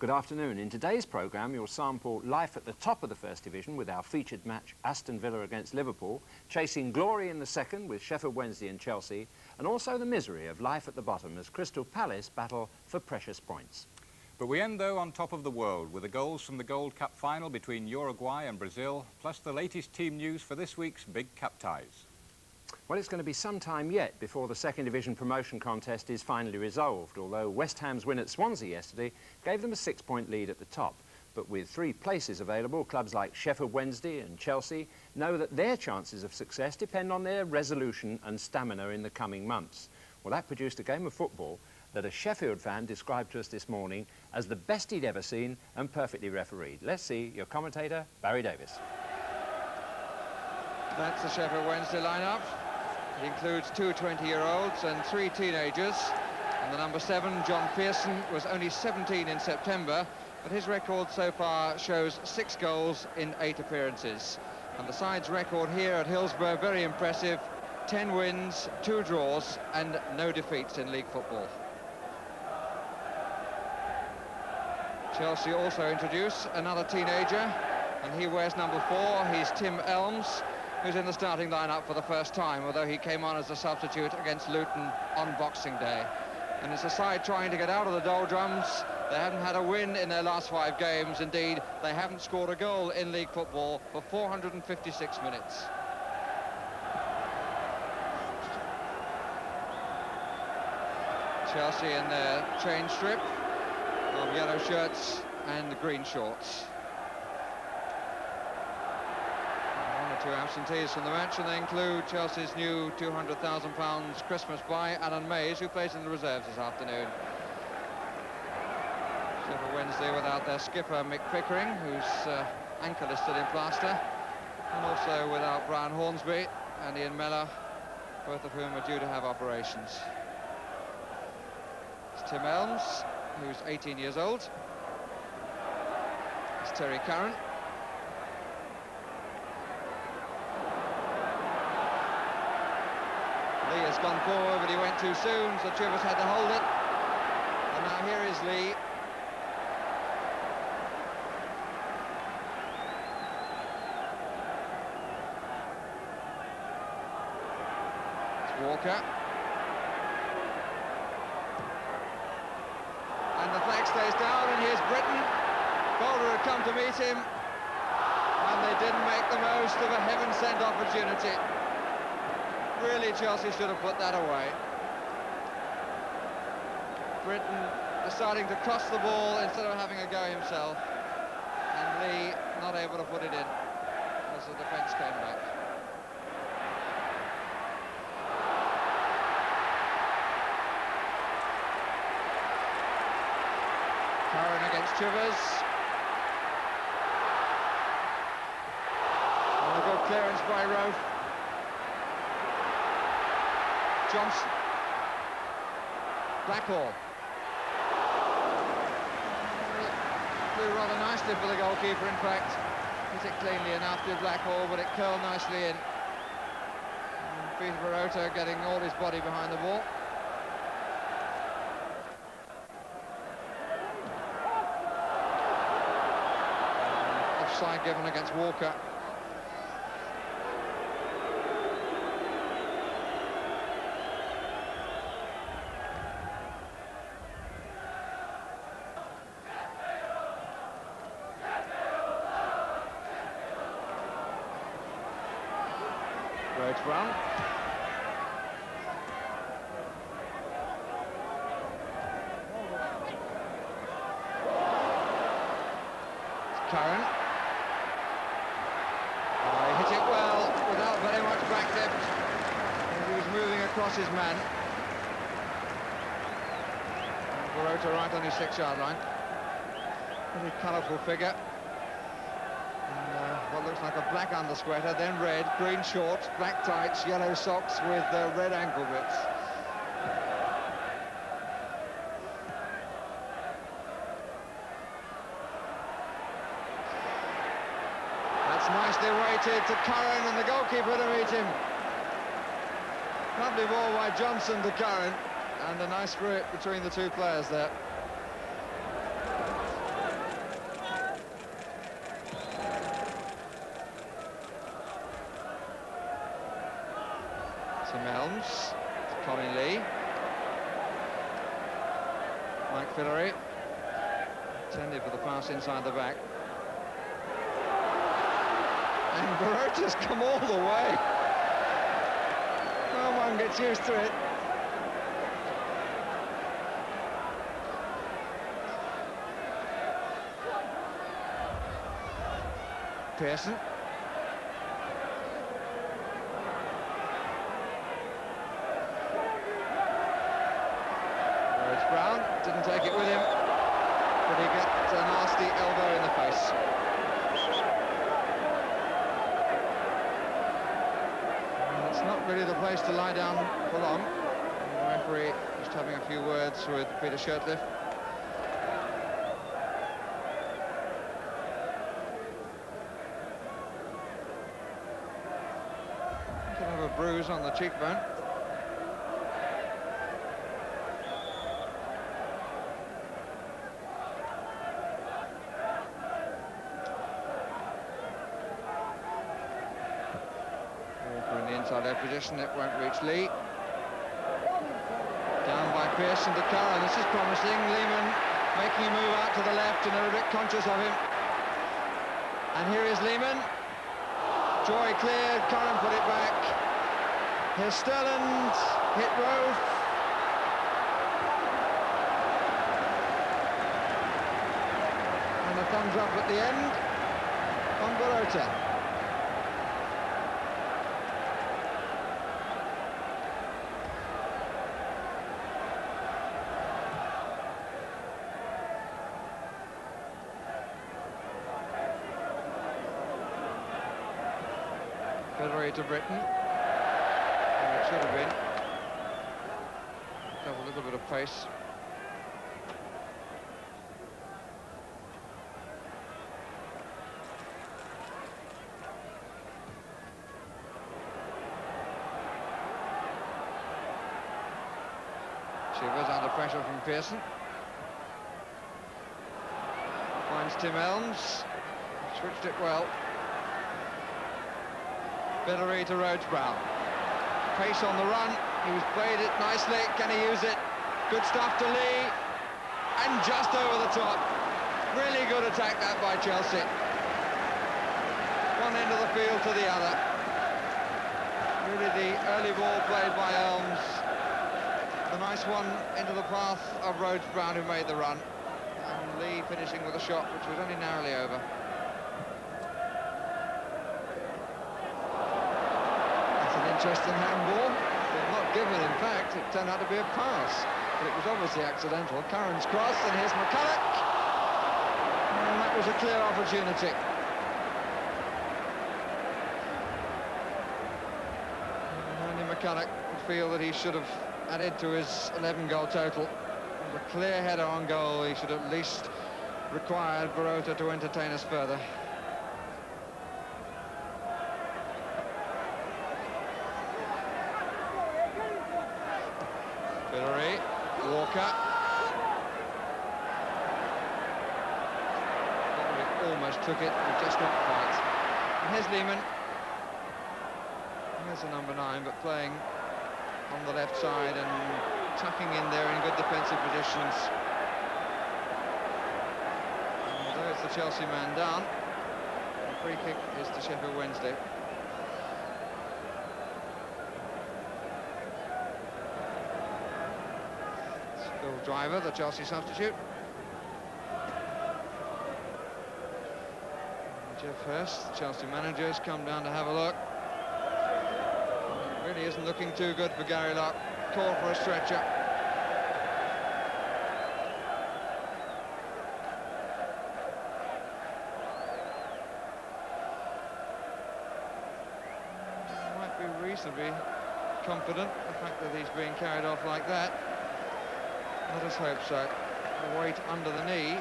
Good afternoon. In today's programme, you'll sample life at the top of the First Division with our featured match Aston Villa against Liverpool, chasing glory in the second with Sheffield Wednesday and Chelsea, and also the misery of life at the bottom as Crystal Palace battle for precious points. But we end, though, on top of the world with the goals from the Gold Cup final between Uruguay and Brazil, plus the latest team news for this week's Big Cup ties. Well, it's going to be some time yet before the second division promotion contest is finally resolved, although West Ham's win at Swansea yesterday gave them a 6-point lead at the top. But with 3 places available, clubs like Sheffield Wednesday and Chelsea know that their chances of success depend on their resolution and stamina in the coming months. Well, that produced a game of football that a Sheffield fan described to us this morning as the best he'd ever seen and perfectly refereed. Let's see your commentator, Barry Davis. That's the Sheffield Wednesday lineup. It includes 2 20-year-olds and 3 teenagers. And the number 7, John Pearson, was only 17 in September, but his record so far shows 6 goals in 8 appearances. And the side's record here at Hillsborough, very impressive. 10 wins, 2 draws, and no defeats in league football. Chelsea also introduce another teenager, and he wears number 4. He's Tim Elmes, who's in the starting lineup for the first time, although he came on as a substitute against Luton on Boxing Day. And it's a side trying to get out of the doldrums. They haven't had a win in their last 5 games. Indeed, they haven't scored a goal in league football for 456 minutes. Chelsea in their change strip of yellow shirts and green shorts. 2 absentees from the match, and they include Chelsea's new £200,000 Christmas buy, Alan Mays, who plays in the reserves this afternoon. Sheffield Wednesday without their skipper, Mick Pickering, whose ankle is still in plaster, and also without Brian Hornsby and Ian Mellor, both of whom are due to have operations. It's Tim Elmes, who's 18 years old. It's Terry Curran. Lee has gone forward, but he went too soon, so Chivers had to hold it. And now here is Lee. It's Walker. And the flag stays down, and here's Britton. Boulder had come to meet him, and they didn't make the most of a heaven-sent opportunity. Really, Chelsea should have put that away. Britton deciding to cross the ball instead of having a go himself. And Lee not able to put it in as the defence came back. Curran against Chivers. And a good clearance by Rowe. Johnson. Blackhall. Flew rather nicely for the goalkeeper, in fact. Hit it cleanly enough to Blackhall, but it curled nicely in. And Peter Barota getting all his body behind the ball. Offside given against Walker. Rhodes Brown. It's Curran. He hit it well without very much back depth. He was moving across his man. Barota right on his 6-yard line. Very colourful figure. What looks like a black undersweater, then red, green shorts, black tights, yellow socks with red ankle bits. That's nicely weighted to Curran, and the goalkeeper to meet him. Lovely ball by Johnson to Curran, and a nice spirit between the 2 players there. Tim Elms, Colin Lee, Mike Fillery, intended for the pass inside the back. And Barota's come all the way. No one gets used to it. Pearson. Brown didn't take it with him, but he gets a nasty elbow in the face. And it's not really the place to lie down for long. And the referee just having a few words with Peter Shirtliff. He could have a bruise on the cheekbone. Inside position, it won't reach Lee. Down by Pearson to Curran. This is promising. Lehman making a move out to the left, and they're a bit conscious of him. And here is Lehman. Joy cleared. Curran put it back. Here's Sterland. Hit Roth. And a thumbs up at the end on Barota. Fillery to Britain. It should have been. Have a little bit of pace. Shivers under pressure from Pearson. Finds Tim Elms. Switched it well. Fillery to Rhodes-Brown. Pace on the run. He's played it nicely. Can he use it? Good stuff to Lee. And just over the top. Really good attack that by Chelsea. One end of the field to the other. Really the early ball played by Elms. The nice one into the path of Rhodes-Brown, who made the run. And Lee finishing with a shot which was only narrowly over. Interesting handball, but not given in fact. It turned out to be a pass, but it was obviously accidental. Curran's cross, and here's McCulloch, and that was a clear opportunity. And only McCulloch would feel that he should have added to his 11-goal total. With a clear header on goal, he should at least required Barota to entertain us further. Fillery, Walker. Almost took it, but just not quite. And here's Lehman. Here's the number 9, but playing on the left side and tucking in there in good defensive positions. And although it's the Chelsea man down, the free kick is to Sheffield Wednesday. Phil Driver, the Chelsea substitute. Jeff Hurst, the Chelsea manager, has come down to have a look. It really isn't looking too good for Gary Lock. Call for a stretcher. Might be reasonably confident, the fact that he's being carried off like that. Let us hope so. The weight under the knee.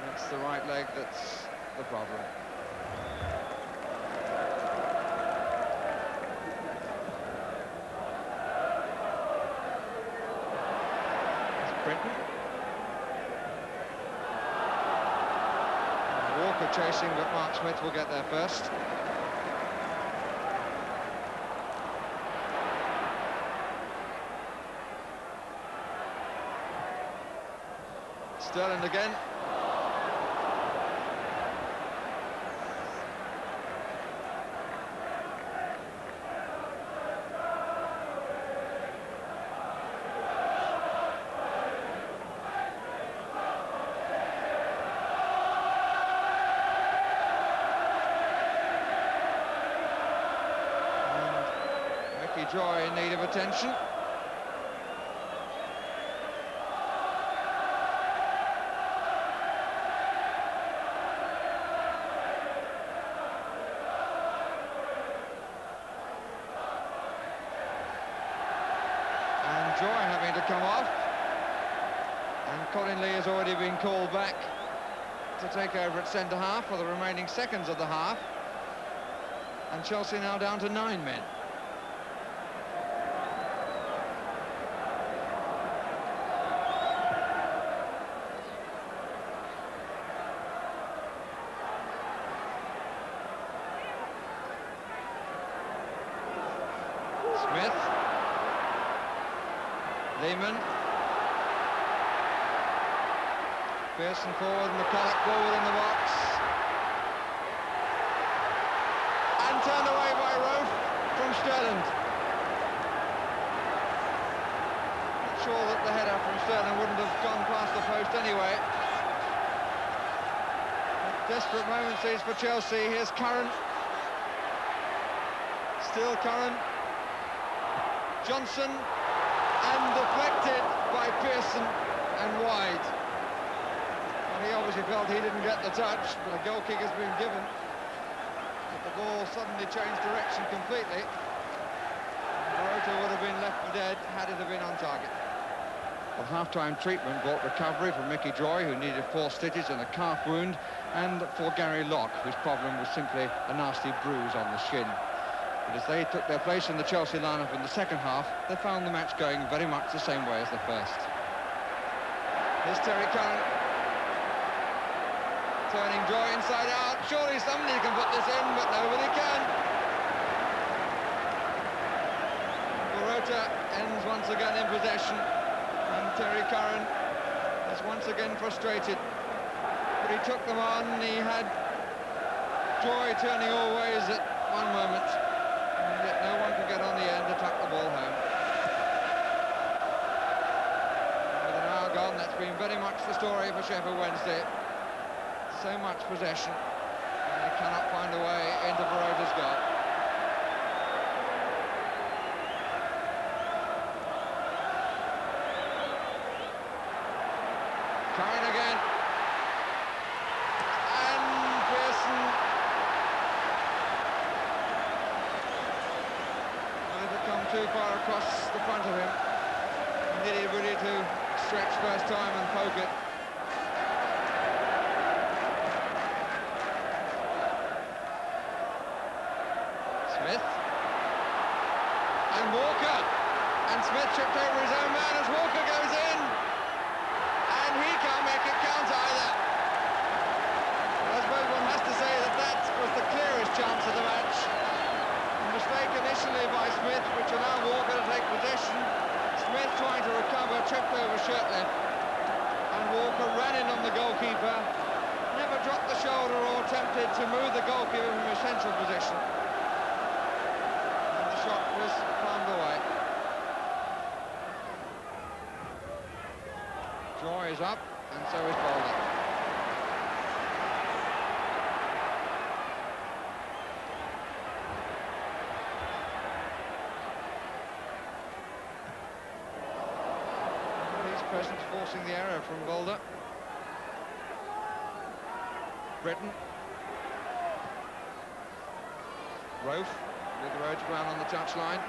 That's the right leg that's the problem. It's Brinton. Walker chasing, but Mark Smith will get there first. Sterling again. Joy in need of attention. And Joy having to come off. And Colin Lee has already been called back to take over at centre-half for the remaining seconds of the half. And Chelsea now down to 9 men. Smith, Lehman, Pearson forward, McCulloch forward in the box, and turned away by Rowe from Sterling. Not sure that the header from Sterling wouldn't have gone past the post anyway. Desperate moments these for Chelsea. Here's Curran, still Curran. Johnson, and deflected by Pearson and wide. Well, he obviously felt he didn't get the touch, but a goal kick has been given. But the ball suddenly changed direction completely. Morata would have been left for dead had it have been on target. Well, half-time treatment brought recovery for Mickey Joy, who needed 4 stitches and a calf wound, and for Gary Locke, whose problem was simply a nasty bruise on the shin. But as they took their place in the Chelsea lineup in the second half, they found the match going very much the same way as the first. Here's Terry Curran. Turning Joy inside out. Surely somebody can put this in, but nobody can. Morata ends once again in possession, and Terry Curran is once again frustrated. But he took them on. He had Joy turning all ways at one moment. And yet no one could get on the end to tuck the ball home. With an hour gone, that's been very much the story for Sheffield Wednesday. So much possession, and they cannot find a way into Barota's goal. Curran again. And Pearson. Too far across the front of him. He needed really to stretch first time and poke it. Smith. And Walker. And Smith tripped over his own man as Walker goes in. And he can't make it count either. I suppose one has to say that that was the clearest chance of the match. Mistake initially by Smith, which allowed Walker to take possession. Smith trying to recover, tripped over Shirtley, and Walker ran in on the goalkeeper, never dropped the shoulder or attempted to move the goalkeeper from his central position. And the shot was palmed away. Joy is up, and so is Bowler. Present forcing the error from Boulder. Britton. Rofe with Rhodes Brown on the touchline.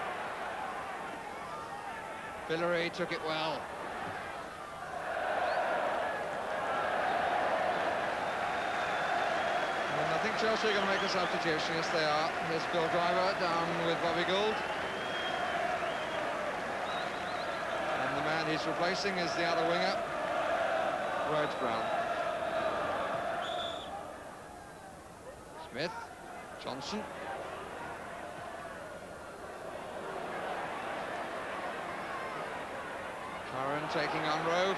Villeray took it well. And I think Chelsea are going to make a substitution. Yes, they are. Here's Bill Driver down with Bobby Gould. And the man he's replacing is the other winger, Rhodes Brown. Smith, Johnson. Curran taking on Rove.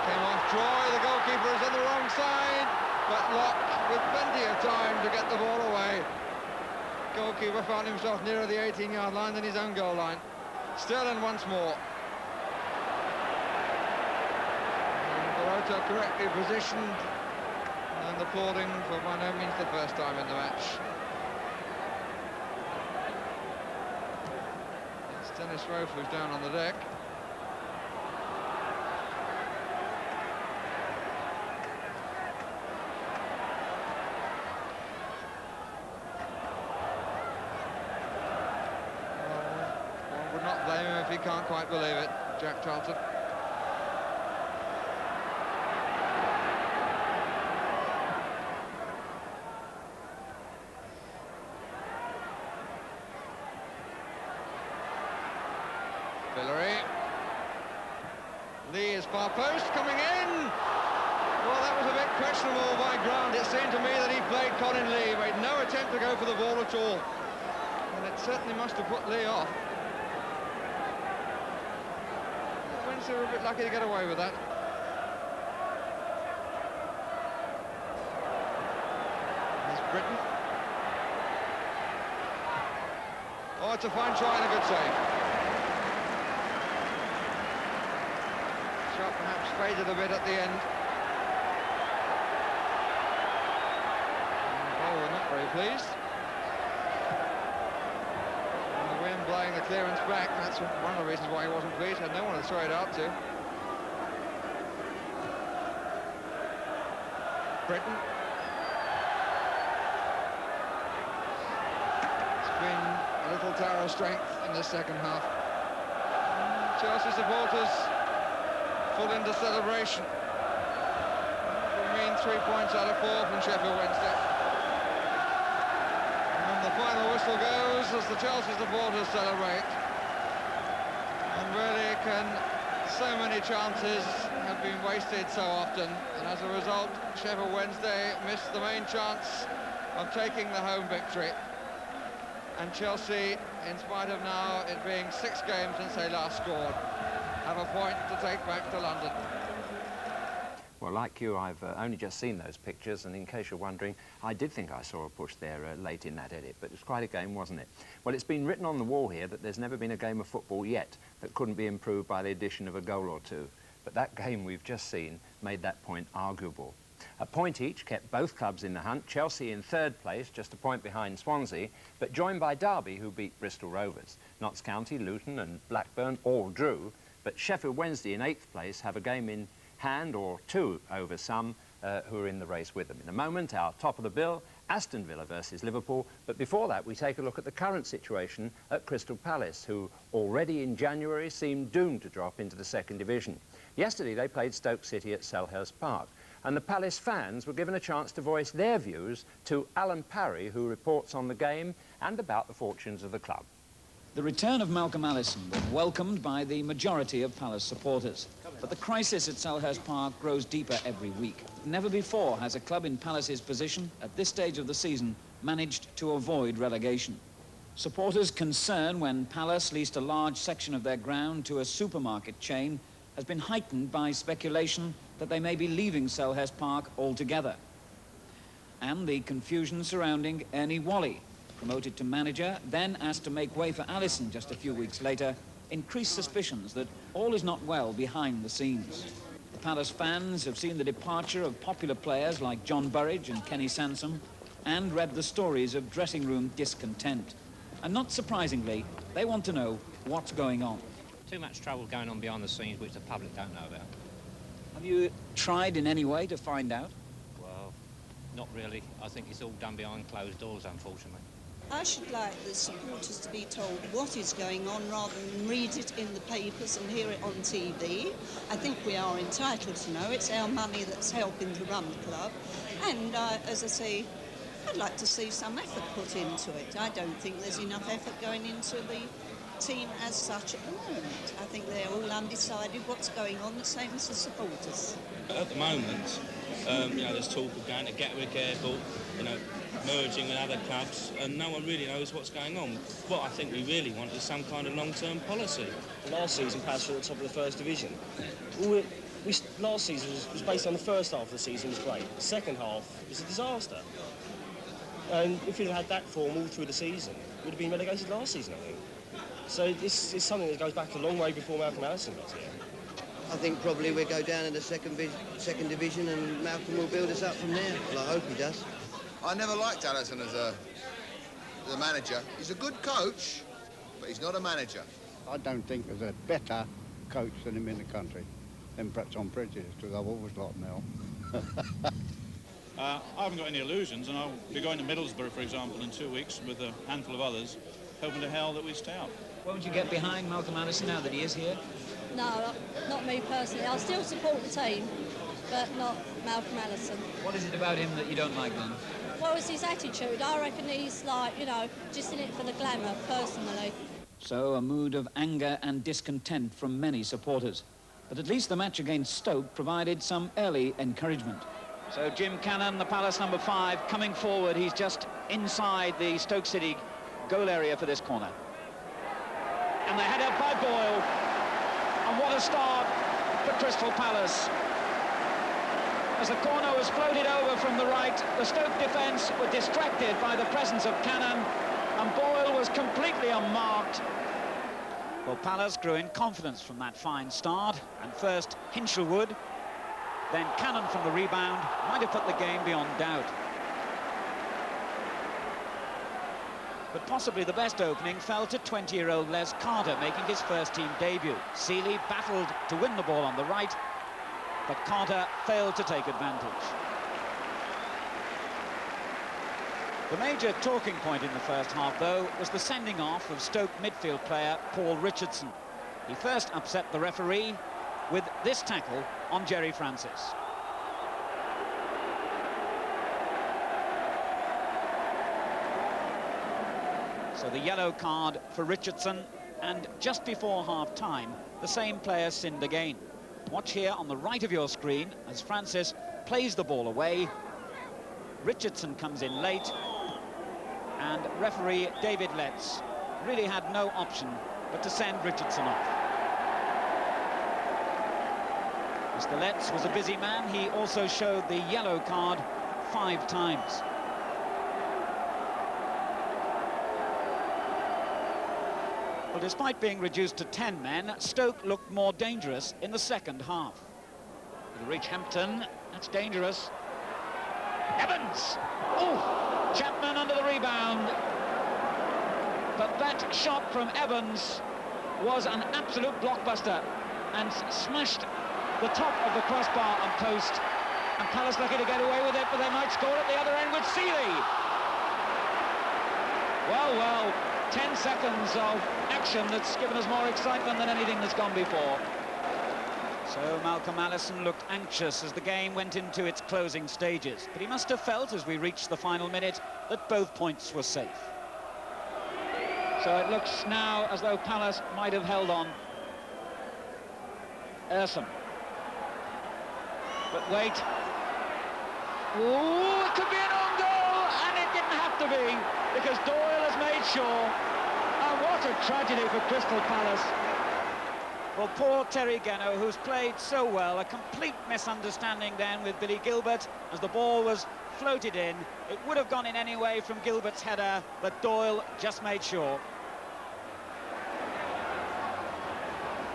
Came off Troy, the goalkeeper is on the wrong side, but Locke with plenty of time to get the ball away. Goalkeeper found himself nearer the 18-yard line than his own goal line. Sterling once more. And Barota correctly positioned and applauding for by no means the first time in the match. It's Dennis Rofe who's down on the deck. Blame him if he can't quite believe it, Jack Charlton. Villery. Lee is far post, coming in. Well, that was a bit questionable by Grant. It seemed to me that he played Colin Lee, made no attempt to go for the ball at all. And it certainly must have put Lee off. They were a bit lucky to get away with that. There's Britain. Oh, it's a fine try and a good save. Shot perhaps faded a bit at the end. Oh, we're not very pleased. Blowing the clearance back, that's one of the reasons why he wasn't pleased. Had no one to throw it out to. Britain. It's been a little tower of strength in the second half. Chelsea supporters full into celebration. It will mean 3 points out of 4 from Sheffield Wednesday. The final whistle goes as the Chelsea supporters celebrate. And really so many chances have been wasted so often, and as a result Sheffield Wednesday missed the main chance of taking the home victory. And Chelsea, in spite of now it being 6 games since they last scored, have a point to take back to London. Well, like you, I've only just seen those pictures, and in case you're wondering, I did think I saw a push there late in that edit, but it was quite a game, wasn't it? Well, it's been written on the wall here that there's never been a game of football yet that couldn't be improved by the addition of a goal or two. But that game we've just seen made that point arguable. A point each kept both clubs in the hunt, Chelsea in 3rd place, just a point behind Swansea, but joined by Derby, who beat Bristol Rovers. Notts County, Luton and Blackburn all drew, but Sheffield Wednesday in 8th place have a game in hand or 2 over some who are in the race with them. In a moment, our top of the bill, Aston Villa versus Liverpool, but before that we take a look at the current situation at Crystal Palace, who already in January seemed doomed to drop into the 2nd division. Yesterday they played Stoke City at Selhurst Park, and the Palace fans were given a chance to voice their views to Alan Parry, who reports on the game and about the fortunes of the club. The return of Malcolm Allison was welcomed by the majority of Palace supporters. But the crisis at Selhurst Park grows deeper every week. Never before has a club in Palace's position at this stage of the season managed to avoid relegation. Supporters' concern when Palace leased a large section of their ground to a supermarket chain has been heightened by speculation that they may be leaving Selhurst Park altogether. And the confusion surrounding Ernie Whalley, promoted to manager, then asked to make way for Allison just a few weeks later, increased suspicions that all is not well behind the scenes. The Palace fans have seen the departure of popular players like John Burridge and Kenny Sansom, and read the stories of dressing room discontent. And not surprisingly, they want to know what's going on. Too much trouble going on behind the scenes which the public don't know about. Have you tried in any way to find out? Well, not really. I think it's all done behind closed doors, unfortunately. I should like the supporters to be told what is going on rather than read it in the papers and hear it on TV. I think we are entitled to know. It's our money that's helping to run the club. And as I say, I'd like to see some effort put into it. I don't think there's enough effort going into the team as such at the moment. I think they're all undecided what's going on, the same as the supporters. At the moment, there's talk of going to Gatwick Airport, merging with other clubs, and no one really knows what's going on. What I think we really want is some kind of long-term policy. Last season, Palace were at the top of the 1st division. All last season was based on the first half of the season was great. The second half was a disaster. And if we'd have had that form all through the season, we'd have been relegated last season, I think. So this is something that goes back a long way before Malcolm Allison got here. I think probably we'll go down in the second division and Malcolm will build us up from there. Well, I hope he does. I never liked Allison as a manager. He's a good coach, but he's not a manager. I don't think there's a better coach than him in the country. Then perhaps I'm prejudiced, because I've always liked Mel. I haven't got any illusions, and I'll be going to Middlesbrough, for example, in 2 weeks with a handful of others, hoping to hell that we stay up. Won't you get behind Malcolm Allison now that he is here? No, not me personally. I'll still support the team, but not Malcolm Allison. What is it about him that you don't like, then? Well, it's his attitude. I reckon he's like, you know, just in it for the glamour, personally. So a mood of anger and discontent from many supporters. But at least the match against Stoke provided some early encouragement. So Jim Cannon, the Palace number 5, coming forward. He's just inside the Stoke City goal area for this corner. And the header by Boyle. And what a start for Crystal Palace. As the corner was floated over from the right, the Stoke defence were distracted by the presence of Cannon, and Boyle was completely unmarked. Well, Palace grew in confidence from that fine start, and first Hinchelwood, then Cannon from the rebound, might have put the game beyond doubt. But possibly the best opening fell to 20-year-old Les Carter, making his first-team debut. Seeley battled to win the ball on the right, but Carter failed to take advantage. The major talking point in the first half, though, was the sending off of Stoke midfield player Paul Richardson. He first upset the referee with this tackle on Jerry Francis. So the yellow card for Richardson, and just before half-time, the same player sinned again. Watch here on the right of your screen as Francis plays the ball away. Richardson comes in late, and referee David Letts really had no option but to send Richardson off. Mr. Letts was a busy man. He also showed the yellow card 5 times. Well, despite being reduced to 10 men, Stoke looked more dangerous in the second half. It'll reach Hampton. That's dangerous. Evans! Oh! Chapman under the rebound. But that shot from Evans was an absolute blockbuster and smashed the top of the crossbar and post. And Palace lucky to get away with it, but they might score at the other end with Seeley. Well, 10 seconds of action that's given us more excitement than anything that's gone before. So Malcolm Allison looked anxious as the game went into its closing stages, but he must have felt as we reached the final minute that both points were safe. So it looks now as though Palace might have held on. Ersom. But wait. Ooh, it could be an own goal, and it didn't have to be, because Doyle has made sure. And what a tragedy for Crystal Palace. Well, poor Terry Geno, who's played so well, a complete misunderstanding then with Billy Gilbert as the ball was floated in. It would have gone in anyway from Gilbert's header, but Doyle just made sure.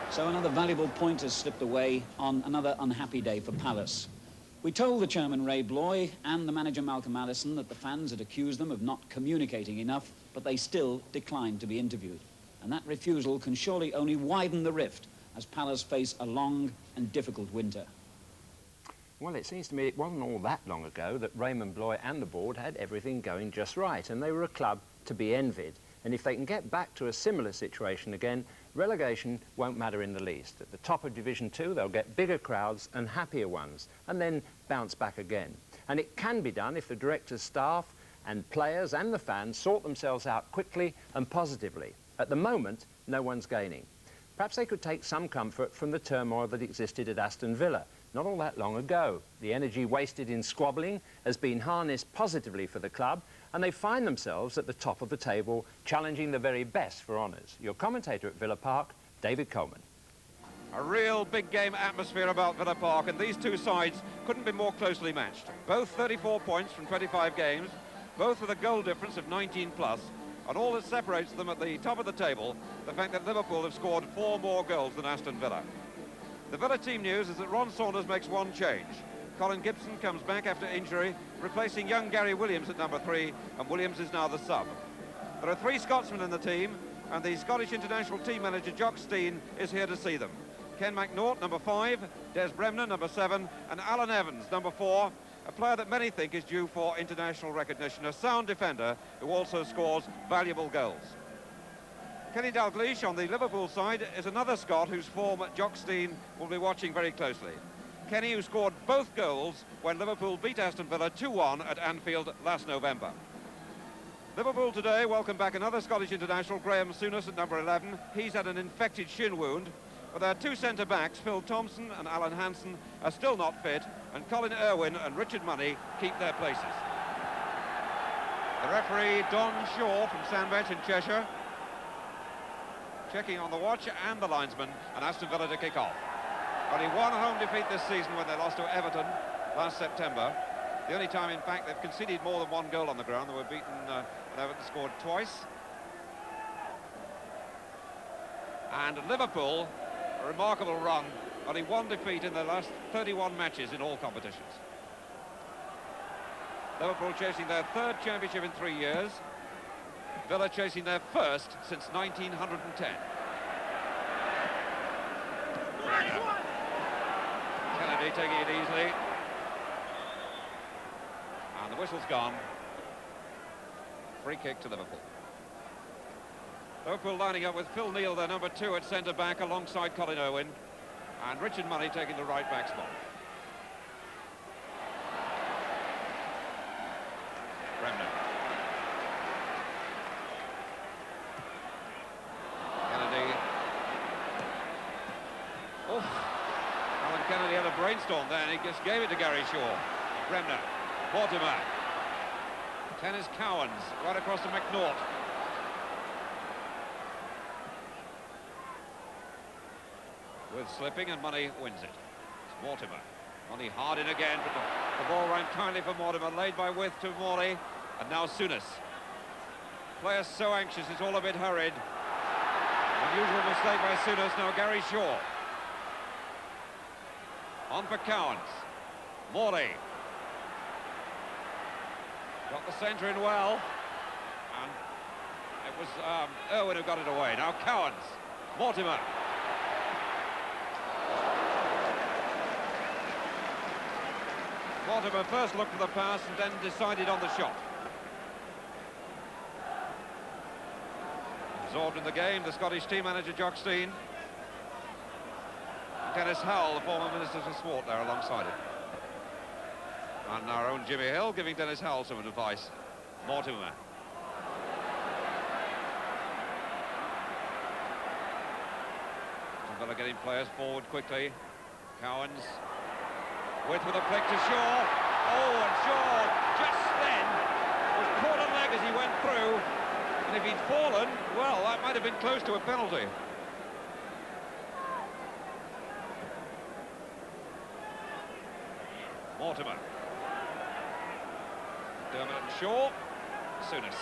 So another valuable point has slipped away on another unhappy day for Palace. We told the chairman Ray Bloy and the manager Malcolm Allison that the fans had accused them of not communicating enough, but they still declined to be interviewed. And that refusal can surely only widen the rift as Palace face a long and difficult winter. Well, it seems to me it wasn't all that long ago that Raymond Bloy and the board had everything going just right, and they were a club to be envied. And if they can get back to a similar situation again, relegation won't matter in the least. At the top of Division 2, they'll get bigger crowds and happier ones, and then bounce back again. And it can be done if the directors' staff and players and the fans sort themselves out quickly and positively. At the moment, no one's gaining. Perhaps they could take some comfort from the turmoil that existed at Aston Villa not all that long ago. The energy wasted in squabbling has been harnessed positively for the club, and they find themselves at the top of the table, challenging the very best for honours. Your commentator at Villa Park, David Coleman. A real big game atmosphere about Villa Park, and these two sides couldn't be more closely matched. Both 34 points from 25 games, both with a goal difference of 19 plus, and all that separates them at the top of the table, the fact that Liverpool have scored 4 more goals than Aston Villa. The Villa team news is that Ron Saunders makes one change. Colin Gibson comes back after injury, replacing young Gary Williams at number 3, and Williams is now the sub. There are 3 Scotsmen in the team, and the Scottish international team manager Jock Stein is here to see them. Ken McNaught, number 5, Des Bremner, number 7, and Alan Evans, number 4, a player that many think is due for international recognition, a sound defender who also scores valuable goals. Kenny Dalglish on the Liverpool side is another Scot whose form Jock Stein will be watching very closely. Kenny, who scored both goals when Liverpool beat Aston Villa 2-1 at Anfield last November. Liverpool today welcome back another Scottish international, Graham Souness at number 11. He's had an infected shin wound. But their 2 centre-backs, Phil Thompson and Alan Hansen, are still not fit, and Colin Irwin and Richard Money keep their places. The referee, Don Shaw from Sandbach in Cheshire, checking on the watch and the linesman, and Aston Villa to kick off. Only one home defeat this season when they lost to Everton last September. The only time, in fact, they've conceded more than 1 goal on the ground. They were beaten when Everton scored twice. And Liverpool, a remarkable run, only 1 defeat in their last 31 matches in all competitions. Liverpool chasing their 3rd championship in 3 years. Villa chasing their 1st since 1910. Kennedy taking it easily. And the whistle's gone. Free kick to Liverpool. Liverpool lining up with Phil Neal, their number 2 at centre-back, alongside Colin Irwin, and Richard Money taking the right-back spot. Bremner. Kennedy. Oh, Alan Kennedy had a brainstorm there, and he just gave it to Gary Shaw. Bremner. Mortimer. Tennis Cowans, right across to McNaught. With slipping, and Money wins it. It's Mortimer. Money hard in again, but the ball ran kindly for Mortimer, laid by With to Morley, and now Souness. Players so anxious, it's all a bit hurried. Unusual mistake by Souness, now Gary Shaw. On for Cowans. Morley. Got the centre in well. And it was Irwin who got it away. Now Cowans. Mortimer. Mortimer first looked for the pass and then decided on the shot. Absorbed in the game, the Scottish team manager Jock Stein. Dennis Howell, the former Minister for Sport, there alongside him. And our own Jimmy Hill giving Dennis Howell some advice. Mortimer. Villa getting players forward quickly. Cowans. With a flick to Shaw. Oh, and Shaw just then was caught on leg as he went through. And if he'd fallen, well, that might have been close to a penalty. Mortimer. Dermot and Shaw. Souness.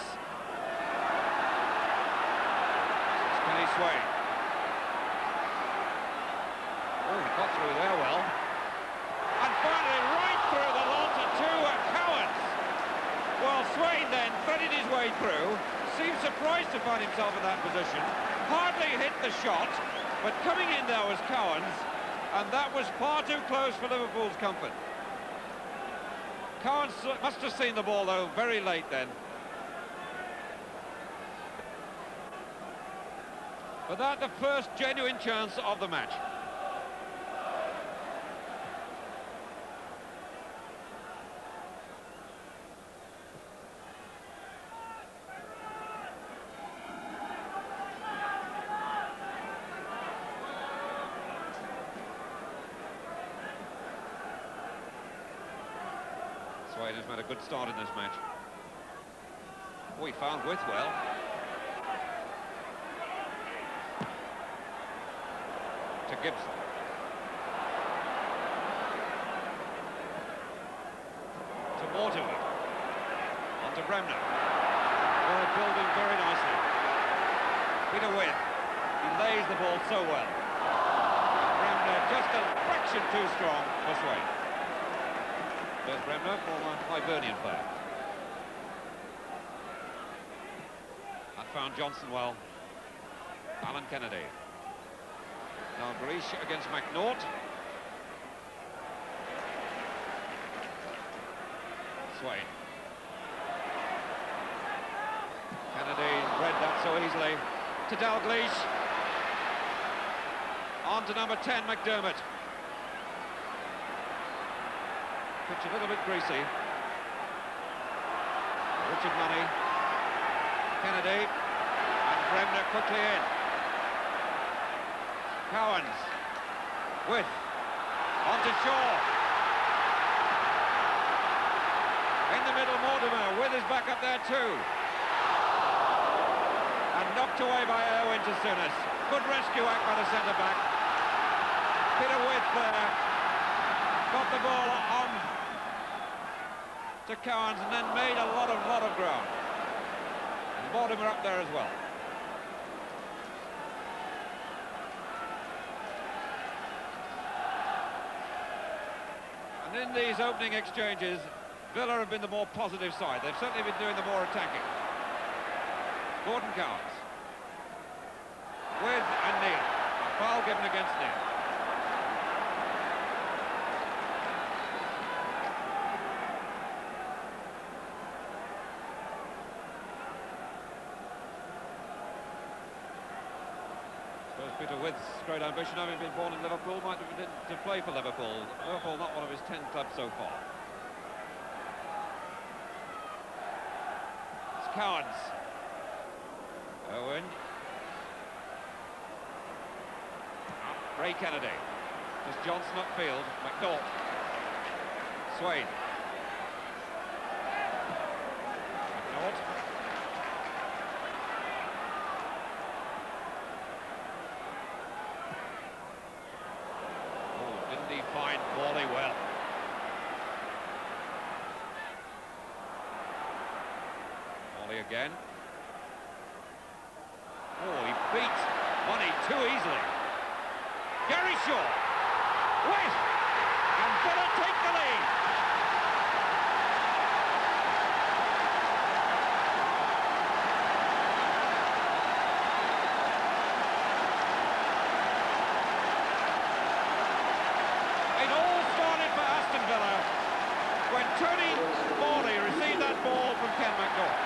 It's Kenny Swain. Oh, he got through there well. And finally, right through the lot to Cowans. Well, Swain then threaded his way through. Seemed surprised to find himself in that position. Hardly hit the shot, but coming in there was Cowans, and that was far too close for Liverpool's comfort. Cowans must have seen the ball, though, very late then. But that's the first genuine chance of the match. Swain has made a good start in this match. Oh, he found With well. to Gibson. To Mortimer. On to Bremner. Well, building very nicely. Peter With. He lays the ball so well. Bremner just a fraction too strong for Swain. There's Bremner, former Hibernian player. That found Johnson well. Alan Kennedy. Dalglish against McNaught. Swain. Kennedy read that so easily. To Dalglish. On to number 10, McDermott. Pitch a little bit greasy. Richard Money. Kennedy. And Bremner quickly in. Cowans. With. On to Shaw. In the middle, Mortimer. With is back up there too. And knocked away by Owen to Souness. Good rescue act by the centre-back. Peter With there. Got the ball on to Cowans and then made a lot of ground. And Mortimer up there as well. And in these opening exchanges, Villa have been the more positive side. They've certainly been doing the more attacking. Gordon Cowans. With and Neil. A foul given against Neil. Peter With's great ambition, having been born in Liverpool, might have been to play for Liverpool. Liverpool not one of his 10 clubs so far. It's Cowans. Owen. Ray Kennedy. Just Johnson upfield. McNaught. Swain. McNaught. Find Morley well. Morley again. Oh, he beat Money too easily. Gary Shaw. With. And Villa take the lead. When Tony Morley received that ball from Ken McNaught.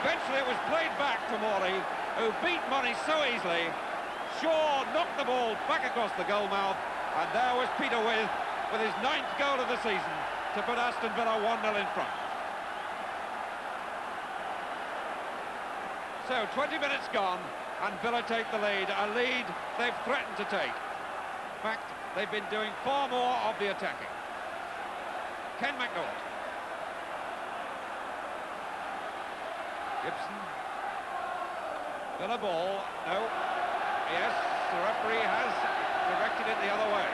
Eventually it was played back to Morley, who beat Money so easily. Shaw knocked the ball back across the goal mouth, and there was Peter with his 9th goal of the season to put Aston Villa 1-0 in front. So 20 minutes gone, and Villa take the lead, a lead they've threatened to take. In fact, they've been doing far more of the attacking. Ken McNaught. Gibson. Villa ball. No. Yes, the referee has directed it the other way.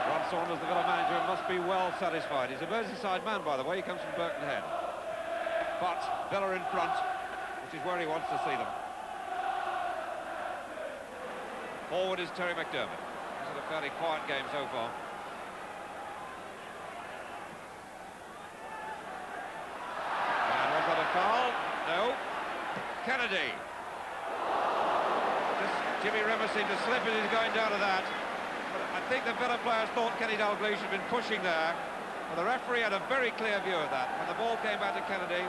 Ron Saunders, the Villa manager, must be well satisfied. He's a Merseyside man, by the way. He comes from Birkenhead. But Villa in front, which is where he wants to see them. Forward is Terry McDermott. This is a fairly quiet game so far. Foul? No. Kennedy. Just Jimmy Rimmer seemed to slip as he's going down to that. But I think the Villa players thought Kenny Dalglish had been pushing there. But the referee had a very clear view of that. When the ball came back to Kennedy,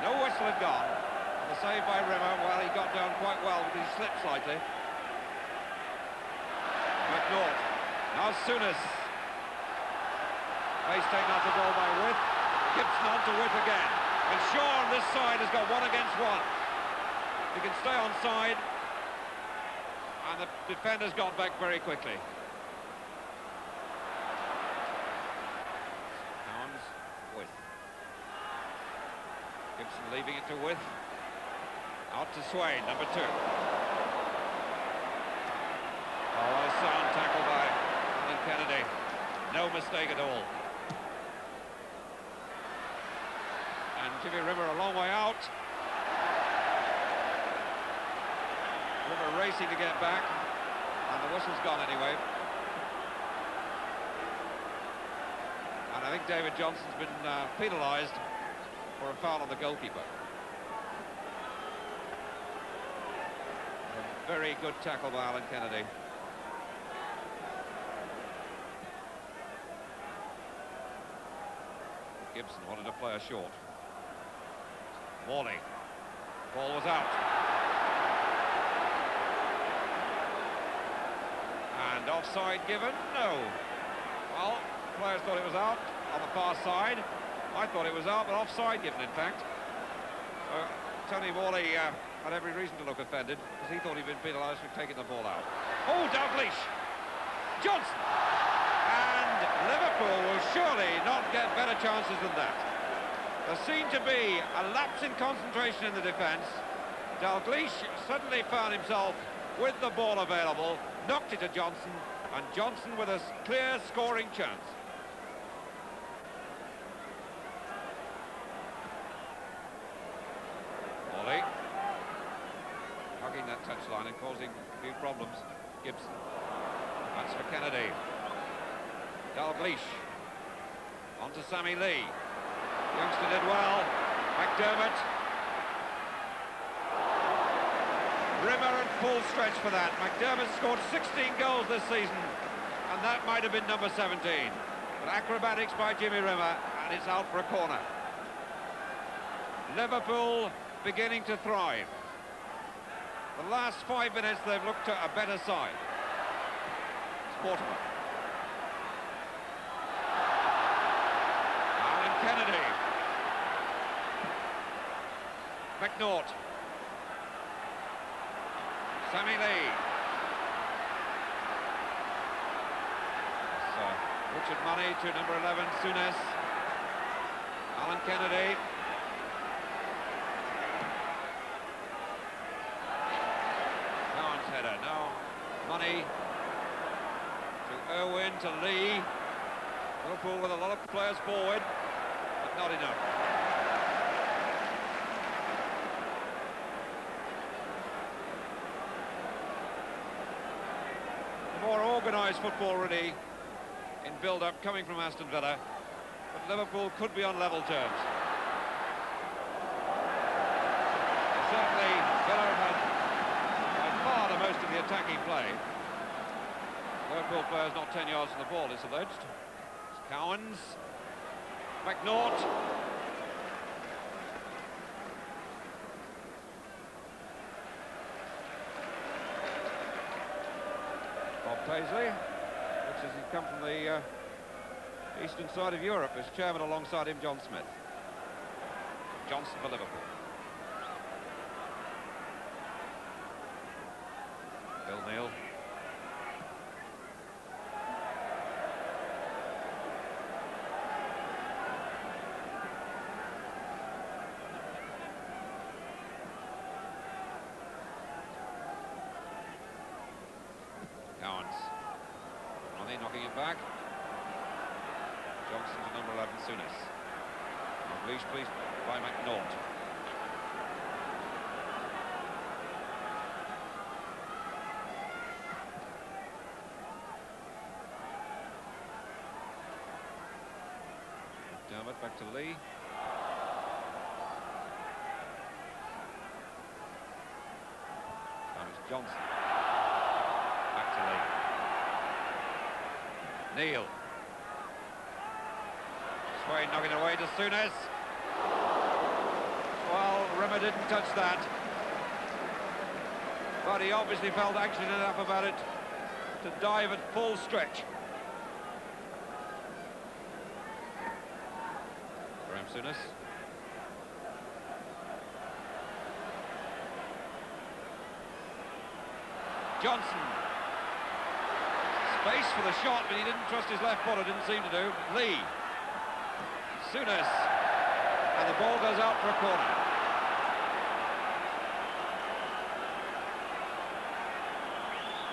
no whistle had gone. And the save by Rimmer, well, he got down quite well, but he slipped slightly. McNaught. Now Souness. Pace taken off the goal by With. Gibson on to With again. And Shaw on this side has got 1 against 1. He can stay on side. And the defenders got back very quickly. Cowans, With. Gibson leaving it to With. Out to Swain, number 2. Oh, a sound tackle by Alan Kennedy. No mistake at all. And Jimmy Rimmer a long way out. Rimmer racing to get back. And the whistle's gone anyway. And I think David Johnson's been penalised for a foul on the goalkeeper. A very good tackle by Alan Kennedy. Gibson wanted to play a short. Morley. Ball was out. And offside given? No. Well, players thought it was out on the far side. I thought it was out, but offside given, in fact. Tony Morley had every reason to look offended because he thought he'd been penalised for taking the ball out. Oh, Dalglish! Johnson! And Liverpool will surely not get better chances than that. There seemed to be a lapse in concentration in the defence. Dalglish suddenly found himself with the ball available, knocked it to Johnson, and Johnson with a clear scoring chance. Morley hugging that touchline and causing a few problems. Gibson. That's for Kennedy. Dalglish. On to Sammy Lee. Youngster did well. McDermott. Rimmer at full stretch for that. McDermott scored 16 goals this season, and that might have been number 17. But acrobatics by Jimmy Rimmer, and it's out for a corner. Liverpool beginning to thrive. The last 5 minutes, they've looked a better side. Sportman. Alan Kennedy. McNaught. Sammy Lee. So, Richard Money to number 11, Souness. Alan Kennedy. Cowan's header, no. Money to Irwin, to Lee. Liverpool with a lot of players forward, but not enough. More organised football really in build-up coming from Aston Villa, but Liverpool could be on level terms. Certainly Villa have had by far the most of the attacking play. Liverpool players not 10 yards from the ball, it's alleged. It's Cowans, McNaught. Bob Paisley, which has come from the eastern side of Europe, as chairman alongside him, John Smith. Johnson for Liverpool. Bill Neal. Cowans. Money knocking it back. Johnson to number 11, Souness. Dalglish pleased by McNaught. McDermott back to Lee. Now it's Johnson. Back to Lee. Neal. Swain knocking it away to Souness. Well, Rimmer didn't touch that, but he obviously felt anxious enough about it to dive at full stretch. Graham Souness. Johnson. Space for the shot, but he didn't trust his left footer, didn't seem to do. Lee. Souness. And the ball goes out for a corner.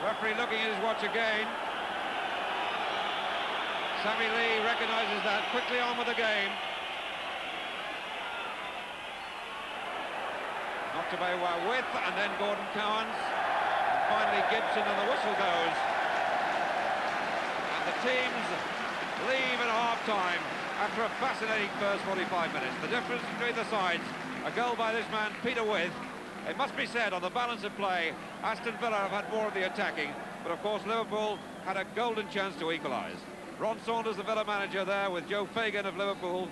Referee looking at his watch again. Sammy Lee recognises that, quickly on with the game. Knocked away with, and then Gordon Cowans. And finally Gibson, and the whistle goes. And the teams leave at half-time after a fascinating first 45 minutes. The difference between the sides, a goal by this man, Peter With. It must be said, on the balance of play, Aston Villa have had more of the attacking, but of course Liverpool had a golden chance to equalise. Ron Saunders, the Villa manager, there with Joe Fagan of Liverpool.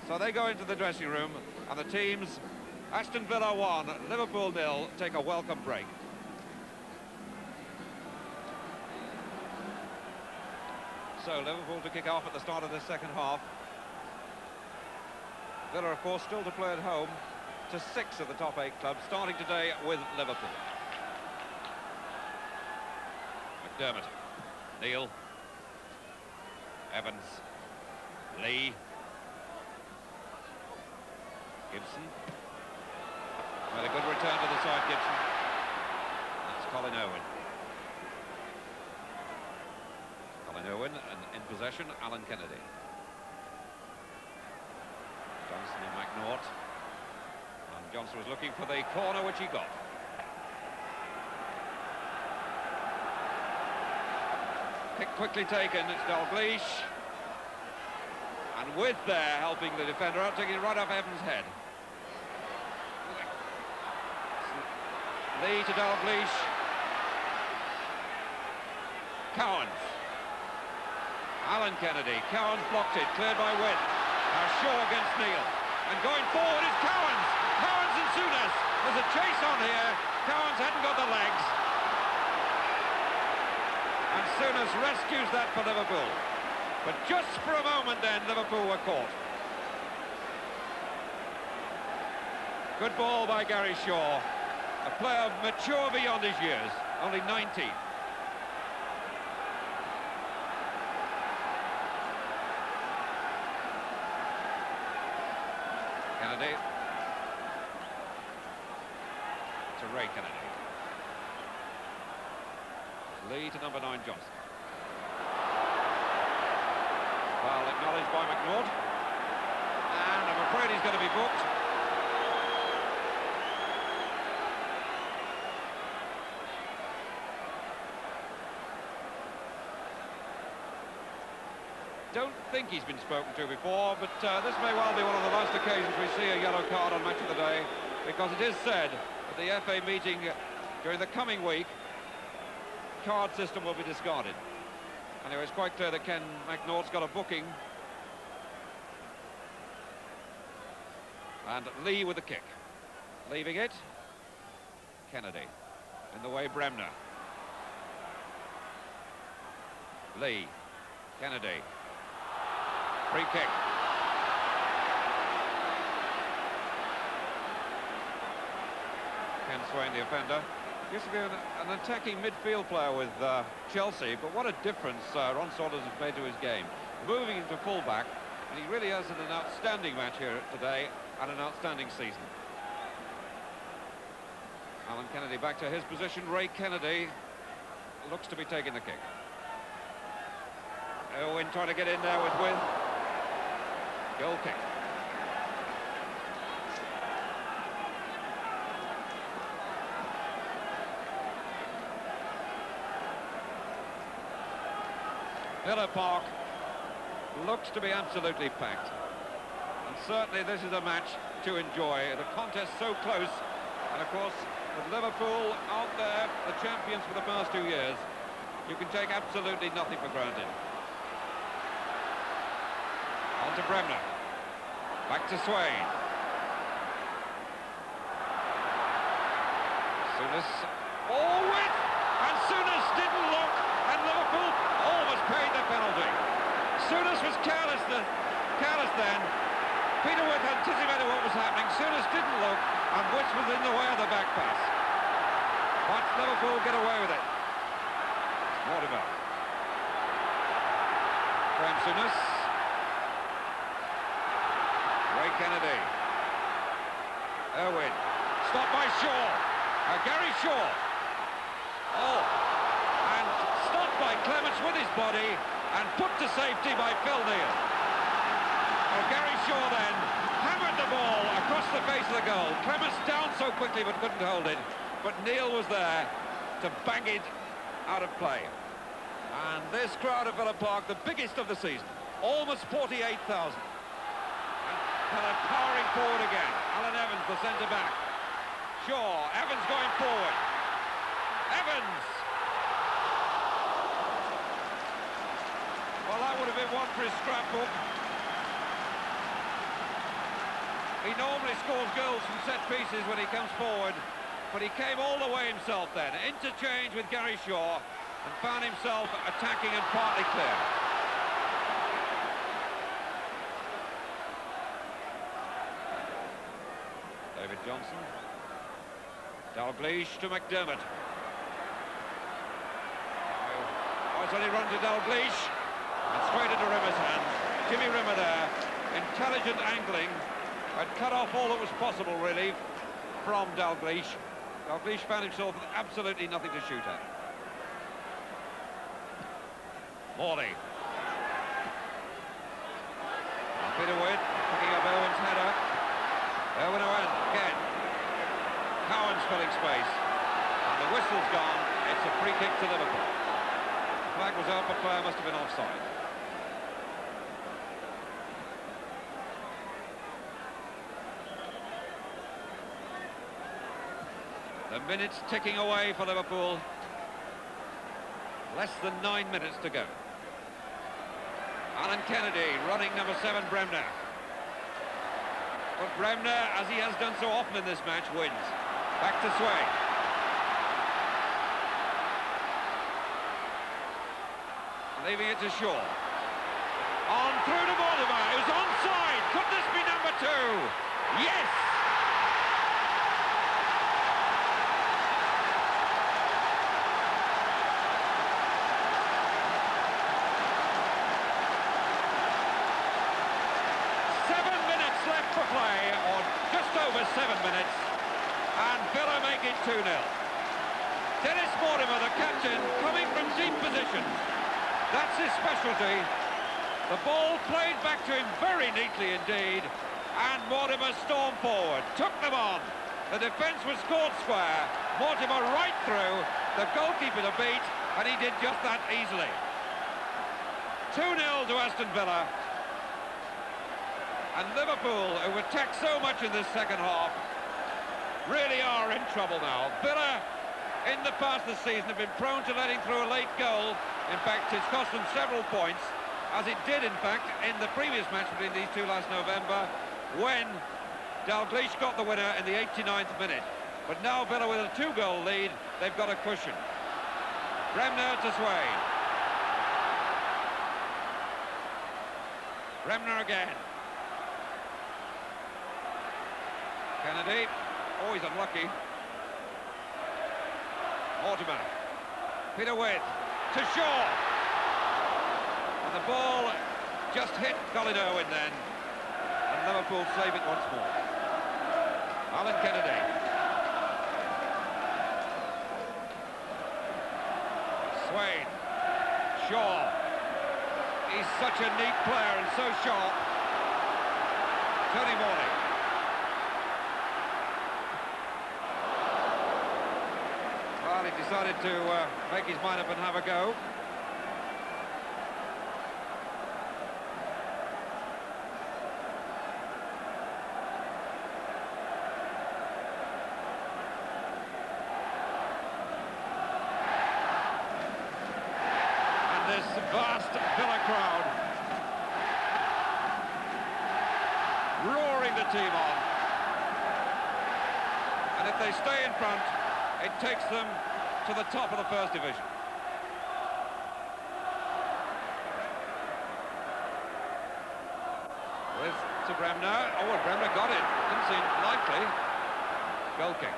So they go into the dressing room, and the teams, Aston Villa 1, Liverpool 0, take a welcome break. So Liverpool to kick off at the start of the second half. Villa, of course, still to play at home to 6 of the top 8 clubs, starting today with Liverpool. McDermott, Neal, Evans, Lee, Gibson. Made a good return to the side, Gibson. That's Colin Owen. Colin Owen, and in possession, Alan Kennedy. Johnson and McNaught. And Johnson was looking for the corner, which he got. Kick quickly taken, it's Dalglish. And With there helping the defender out, taking it right off Evans' head. Lee to Dalglish. Cowans. Alan Kennedy. Cowans blocked it, cleared by With. Now Shaw against Neal. And going forward is Cowans. Cowans and Souness. There's a chase on here. Cowans hadn't got the legs. And Souness rescues that for Liverpool. But just for a moment then, Liverpool were caught. Good ball by Gary Shaw. A player mature beyond his years, only 19. Kennedy. To Ray Kennedy. Lee to number 9, Johnson. Foul acknowledged by McNaught. And I'm afraid he's going to be booked. Don't think he's been spoken to before, but this may well be one of the last occasions we see a yellow card on Match of the Day, because it is said at the FA meeting during the coming week, card system will be discarded. Anyway, it's quite clear that Ken McNaught's got a booking. And Lee with the kick. Leaving it. Kennedy. In the way, Bremner. Lee. Kennedy. Free kick. Ken Swain, the offender. Used to be an attacking midfield player with Chelsea, but what a difference Ron Saunders has made to his game. Moving into fullback, and he really has an outstanding match here today and an outstanding season. Alan Kennedy back to his position. Ray Kennedy looks to be taking the kick. Owen trying to get in there with goal kick. Villa Park looks to be absolutely packed. And certainly this is a match to enjoy. The contest so close. And of course, with Liverpool out there, the champions for the past 2 years, you can take absolutely nothing for granted. On to Bremner. Back to Swain. Souness. Oh, width! And Souness didn't look, and Liverpool almost paid the penalty. Souness was careless then. Peter With anticipated what was happening. Souness didn't look, and Witz was in the way of the back pass. Watch Liverpool get away with it. Mortimer. Graham Souness. Ray Kennedy. Irwin. Stopped by Shaw. Gary Shaw. Oh, and stopped by Clements with his body and put to safety by Phil Neal. Well, Gary Shaw then hammered the ball across the face of the goal. Clements down so quickly but couldn't hold it. But Neal was there to bang it out of play. And this crowd at Villa Park, the biggest of the season, almost 48,000. And powering forward again. Alan Evans, the centre-back. Shaw, Evans going forward. Evans! Well, that would have been one for his scrapbook. He normally scores goals from set pieces when he comes forward, but he came all the way himself then. Interchange with Gary Shaw and found himself attacking and partly clear. David Johnson. Dalglish to McDermott. Oh, it's only run to Dalglish. And straight into Rimmer's hands. Jimmy Rimmer there. Intelligent angling. Had cut off all that was possible, really, from Dalglish. Dalglish found himself with absolutely nothing to shoot at. Morley. Peter Witt picking up Owen's header. Owen again. Cowan's filling space. And the whistle's gone. It's a free kick to Liverpool. The flag was up, but player must have been offside. The minutes ticking away for Liverpool. Less than 9 minutes to go. Alan Kennedy running number 7, Bremner. But Bremner, as he has done so often in this match, wins. Back to Swain. Leaving it to Shaw. On through to Mortimer, who's onside. Could this be number 2? Yes! Play, or just over 7 minutes, and Villa make it 2-0. Dennis Mortimer, the captain, coming from deep positions. That's his specialty. The ball played back to him very neatly indeed, and Mortimer stormed forward, took them on. The defence was scored square. Mortimer right through, the goalkeeper to beat, and he did just that easily. 2-0 to Aston Villa. And Liverpool, who attacked so much in this second half, really are in trouble now. Villa, in the past this season, have been prone to letting through a late goal. In fact, it's cost them several points, as it did, in fact, in the previous match between these two last November, when Dalglish got the winner in the 89th minute. But now Villa with a 2-goal lead, they've got a cushion. Bremner to Swain. Bremner again. Kennedy, always unlucky. Mortimer. Peter Witt to Shaw. And the ball just hit Colin Owen then. And Liverpool save it once more. Alan Kennedy. Swain. Shaw. He's such a neat player and so sharp. Tony Morley. He decided to make his mind up and have a go. And this vast Villa crowd roaring the team on. And if they stay in front, it takes them to the top of the First Division. With to Bremner. Oh, Bremner got it. Didn't seem likely. Goal kick.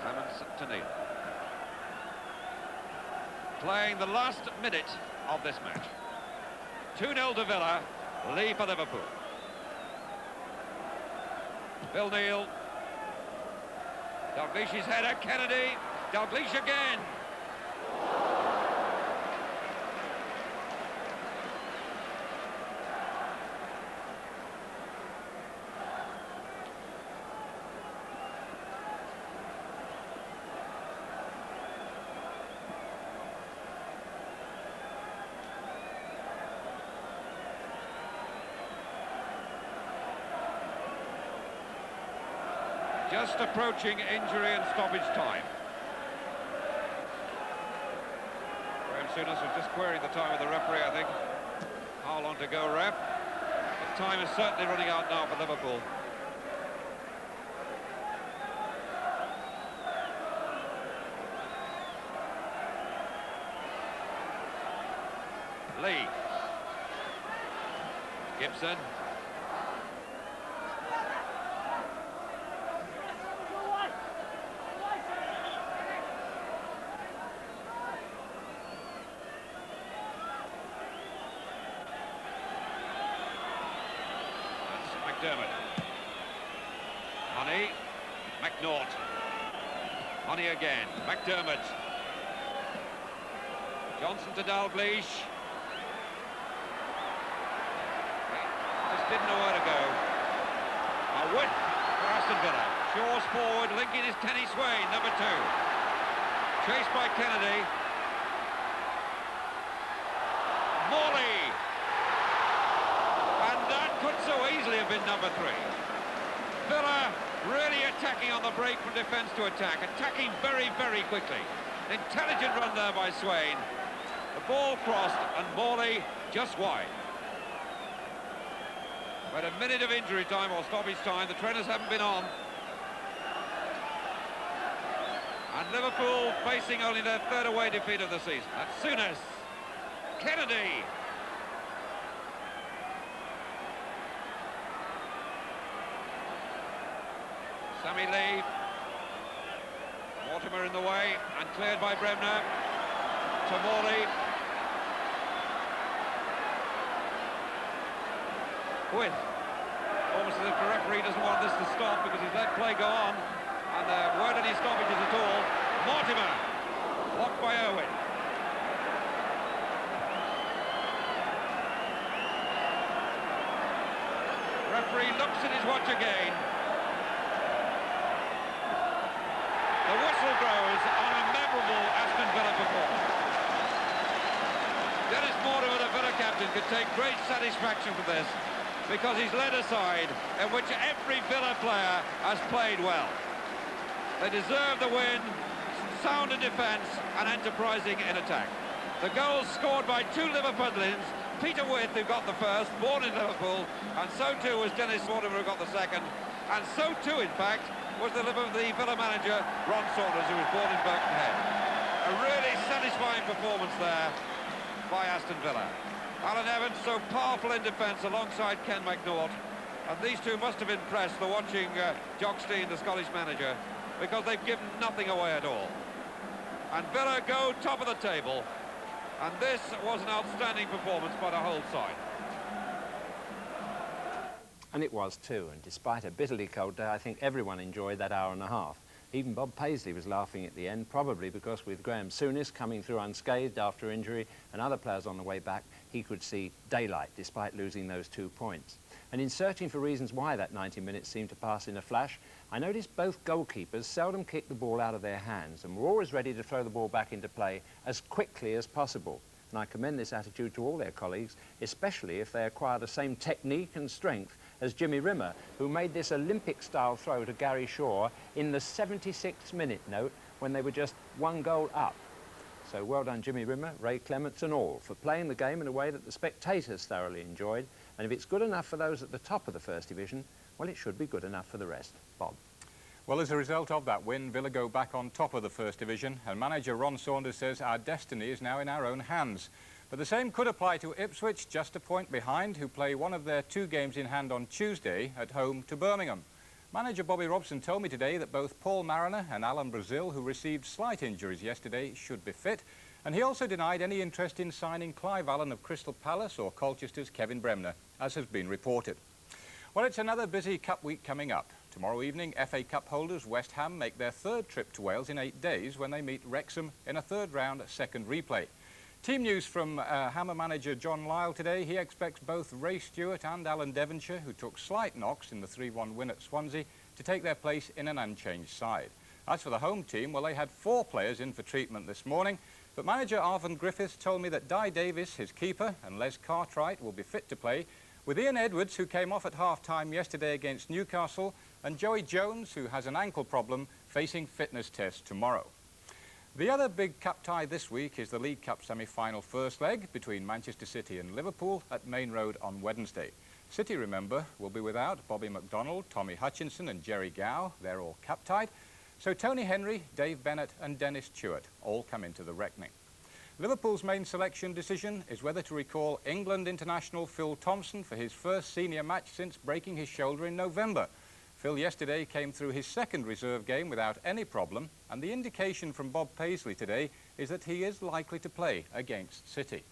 Clements to Neal. playing the last minute of this match. 2-0 to Villa, lead for Liverpool. Bill Neal. Dalglish's header, Kennedy. Dalglish again. Just approaching injury and stoppage time. Graham Souness was just querying the time of the referee, I think. How long to go, ref? The time is certainly running out now for Liverpool. Lee. Gibson. McDermott. Honey. McNaught. Honey again. McDermott. Johnson to Dalglish. Just didn't know where to go. A width for Aston Villa. Shaw's forward, linking his Tenny Swain, number 2. Chased by Kennedy. Morley. Could so easily have been number 3. Villa really attacking on the break from defence to attack, attacking very, very quickly. An intelligent run there by Swain. The ball crossed and Morley just wide. But a minute of injury time or stoppage time, the trainers haven't been on. And Liverpool facing only their 3rd away defeat of the season. That's Souness. Kennedy. Sammy Lee. Mortimer in the way and cleared by Bremner. To Morley. With. Almost as if the referee doesn't want this to stop because he's let play go on. And there weren't any stoppages at all. Mortimer. Blocked by Irwin. Referee looks at his watch again. The whistle blows on a memorable Aston Villa performance. Dennis Mortimer, the Villa captain, could take great satisfaction for this because he's led a side in which every Villa player has played well. They deserve the win, sound in defence and enterprising in attack. The goals scored by 2 Liverpudlians, Peter Wyth, who got the first, born in Liverpool, and so too was Dennis Mortimer, who got the second, and so too, in fact, was the Villa manager, Ron Saunders, who was born in Birkenhead. A really satisfying performance there by Aston Villa. Alan Evans, so powerful in defence alongside Ken McNaught. And these two must have impressed the watching Jock Stein, the Scottish manager, because they've given nothing away at all. And Villa go top of the table. And this was an outstanding performance by the whole side. And it was too, and despite a bitterly cold day, I think everyone enjoyed that hour and a half. Even Bob Paisley was laughing at the end, probably because with Graham Souness coming through unscathed after injury and other players on the way back, he could see daylight despite losing those 2 points. And in searching for reasons why that 90 minutes seemed to pass in a flash, I noticed both goalkeepers seldom kicked the ball out of their hands and were always ready to throw the ball back into play as quickly as possible. And I commend this attitude to all their colleagues, especially if they acquire the same technique and strength as Jimmy Rimmer, who made this Olympic-style throw to Gary Shaw in the 76th minute note when they were just 1 goal up. So well done Jimmy Rimmer, Ray Clements and all for playing the game in a way that the spectators thoroughly enjoyed. And if it's good enough for those at the top of the First Division, well, it should be good enough for the rest. Bob. Well, as a result of that win, Villa go back on top of the First Division, and manager Ron Saunders says our destiny is now in our own hands. But the same could apply to Ipswich, just a point behind, who play one of their 2 games in hand on Tuesday at home to Birmingham. Manager Bobby Robson told me today that both Paul Mariner and Alan Brazil, who received slight injuries yesterday, should be fit, And he also denied any interest in signing Clive Allen of Crystal Palace or Colchester's Kevin Bremner, as has been reported. Well, it's another busy Cup week coming up. Tomorrow evening, FA Cup holders West Ham make their third trip to Wales in 8 days when they meet Wrexham in a third-round second replay. Team news from Hammer manager John Lyle today. He expects both Ray Stewart and Alan Devonshire, who took slight knocks in the 3-1 win at Swansea, to take their place in an unchanged side. As for the home team, well, they had 4 players in for treatment this morning, but manager Arvin Griffiths told me that Di Davis, his keeper, and Les Cartwright will be fit to play, with Ian Edwards, who came off at half-time yesterday against Newcastle, and Joey Jones, who has an ankle problem, facing fitness tests tomorrow. The other big cup tie this week is the League Cup semi-final first leg between Manchester City and Liverpool at Main Road on Wednesday. City, remember, will be without Bobby McDonnell, Tommy Hutchinson and Jerry Gow. They're all cup-tied. So Tony Henry, Dave Bennett and Dennis Stewart all come into the reckoning. Liverpool's main selection decision is whether to recall England international Phil Thompson for his first senior match since breaking his shoulder in November. Phil yesterday came through his second reserve game without any problem, and the indication from Bob Paisley today is that he is likely to play against City.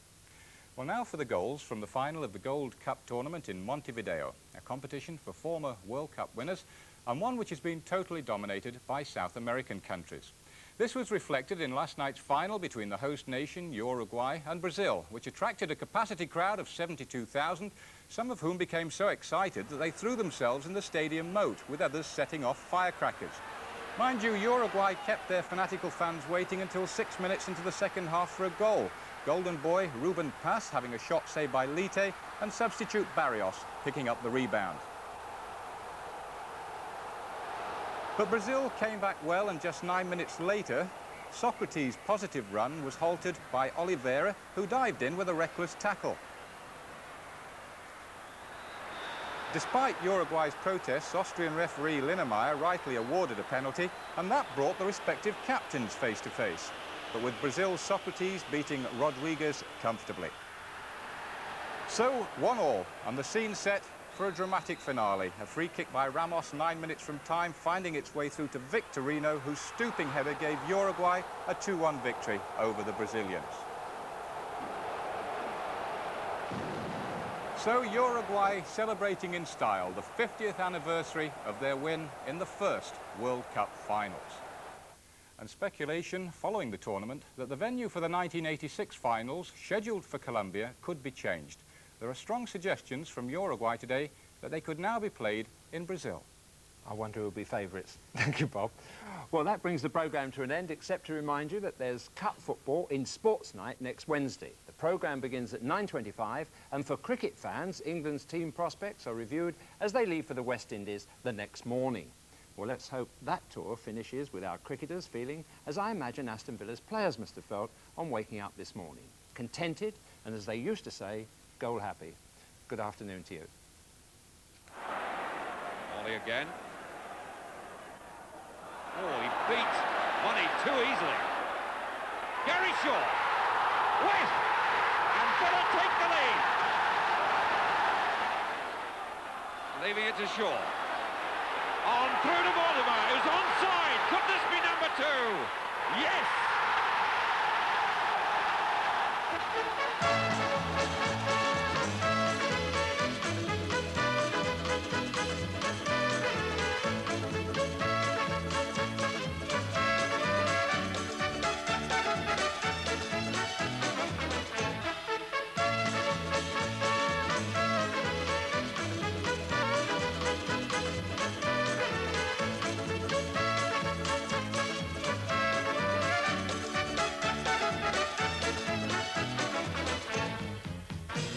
Well, now for the goals from the final of the Gold Cup tournament in Montevideo, a competition for former World Cup winners and one which has been totally dominated by South American countries. This was reflected in last night's final between the host nation, Uruguay, and Brazil, which attracted a capacity crowd of 72,000, some of whom became so excited that they threw themselves in the stadium moat, with others setting off firecrackers. Mind you, Uruguay kept their fanatical fans waiting until 6 minutes into the second half for a goal. Golden boy Ruben Paz having a shot saved by Lite, and substitute Barrios picking up the rebound. But Brazil came back well, and just 9 minutes later, Socrates' positive run was halted by Oliveira, who dived in with a reckless tackle. Despite Uruguay's protests, Austrian referee Linnemeyer rightly awarded a penalty, and that brought the respective captains face to face. But with Brazil's Socrates beating Rodriguez comfortably. So, 1-1, and the scene set for a dramatic finale. A free kick by Ramos 9 minutes from time, finding its way through to Victorino, whose stooping header gave Uruguay a 2-1 victory over the Brazilians. So Uruguay celebrating in style the 50th anniversary of their win in the first World Cup finals. And speculation following the tournament that the venue for the 1986 finals, scheduled for Colombia, could be changed. There are strong suggestions from Uruguay today that they could now be played in Brazil. I wonder who will be favourites. Thank you, Bob. Well, that brings the programme to an end, except to remind you that there's cup football in Sports Night next Wednesday. The programme begins at 9:25, and for cricket fans, England's team prospects are reviewed as they leave for the West Indies the next morning. Well, let's hope that tour finishes with our cricketers feeling, as I imagine Aston Villa's players must have felt on waking up this morning. Contented, and as they used to say, goal happy. Good afternoon to you. Ollie again. Oh, he beat Money too easily. Gary Shaw. West. And Villa take the lead. Leaving it to Shaw. On through to Mortimer, who's onside. Could this be number 2? Yes!